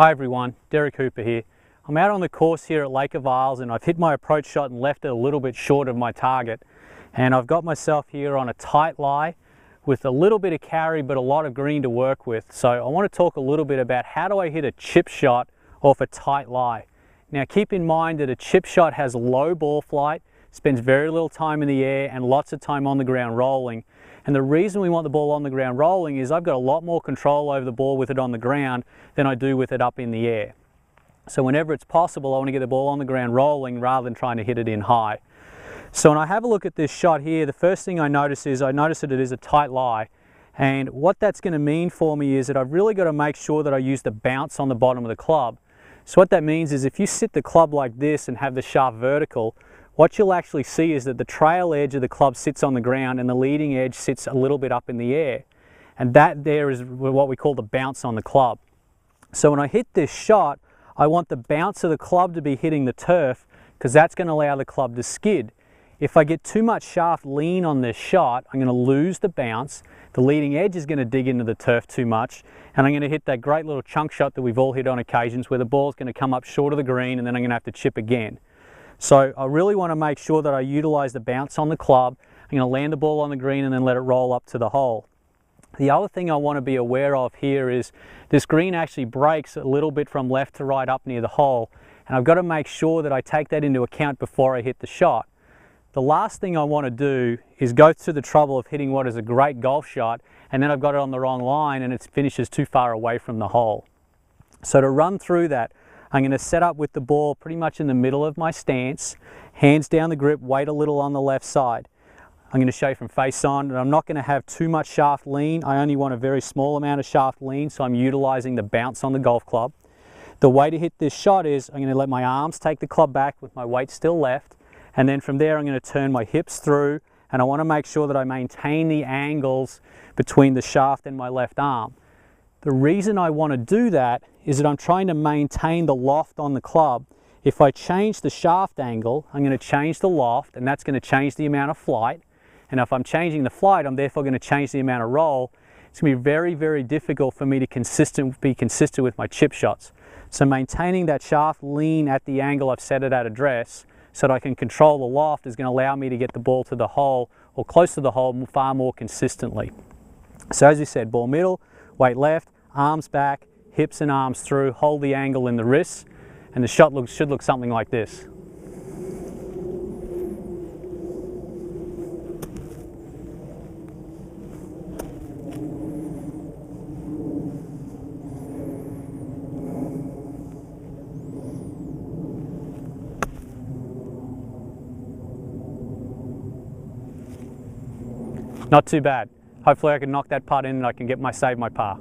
Hi everyone, Derek Hooper here. I'm out on the course here at Lake of Isles and I've hit my approach shot and left it a little bit short of my target. And I've got myself here on a tight lie with a little bit of carry but a lot of green to work with. So I want to talk a little bit about how do I hit a chip shot off a tight lie. Now keep in mind that a chip shot has low ball flight, spends very little time in the air and lots of time on the ground rolling. And the reason we want the ball on the ground rolling is I've got a lot more control over the ball with it on the ground than I do with it up in the air. So whenever it's possible, I want to get the ball on the ground rolling rather than trying to hit it in high. So when I have a look at this shot here, the first thing I notice that it is a tight lie. And what that's going to mean for me is that I've really got to make sure that I use the bounce on the bottom of the club. So what that means is if you sit the club like this and have the shaft vertical, what you'll actually see is that the trail edge of the club sits on the ground and the leading edge sits a little bit up in the air. And that there is what we call the bounce on the club. So when I hit this shot, I want the bounce of the club to be hitting the turf because that's going to allow the club to skid. If I get too much shaft lean on this shot, I'm going to lose the bounce. The leading edge is going to dig into the turf too much and I'm going to hit that great little chunk shot that we've all hit on occasions where the ball's going to come up short of the green and then I'm going to have to chip again. So I really want to make sure that I utilize the bounce on the club. I'm going to land the ball on the green and then let it roll up to the hole. The other thing I want to be aware of here is this green actually breaks a little bit from left to right up near the hole, and I've got to make sure that I take that into account before I hit the shot. The last thing I want to do is go through the trouble of hitting what is a great golf shot and then I've got it on the wrong line and it finishes too far away from the hole. So to run through that, I'm going to set up with the ball pretty much in the middle of my stance, hands down the grip, weight a little on the left side. I'm going to show you from face on, and I'm not going to have too much shaft lean. I only want a very small amount of shaft lean, so I'm utilizing the bounce on the golf club. The way to hit this shot is I'm going to let my arms take the club back with my weight still left, and then from there I'm going to turn my hips through, and I want to make sure that I maintain the angles between the shaft and my left arm. The reason I want to do that is that I'm trying to maintain the loft on the club. If I change the shaft angle, I'm going to change the loft, and that's going to change the amount of flight. And if I'm changing the flight, I'm therefore going to change the amount of roll. It's going to be very, very difficult for me to be consistent with my chip shots. So maintaining that shaft lean at the angle I've set it at address so that I can control the loft is going to allow me to get the ball to the hole or close to the hole far more consistently. So as you said, ball middle, weight left, arms back, hips and arms through, hold the angle in the wrists, and the shot should look something like this. Not too bad. Hopefully I can knock that putt in and I can save my par.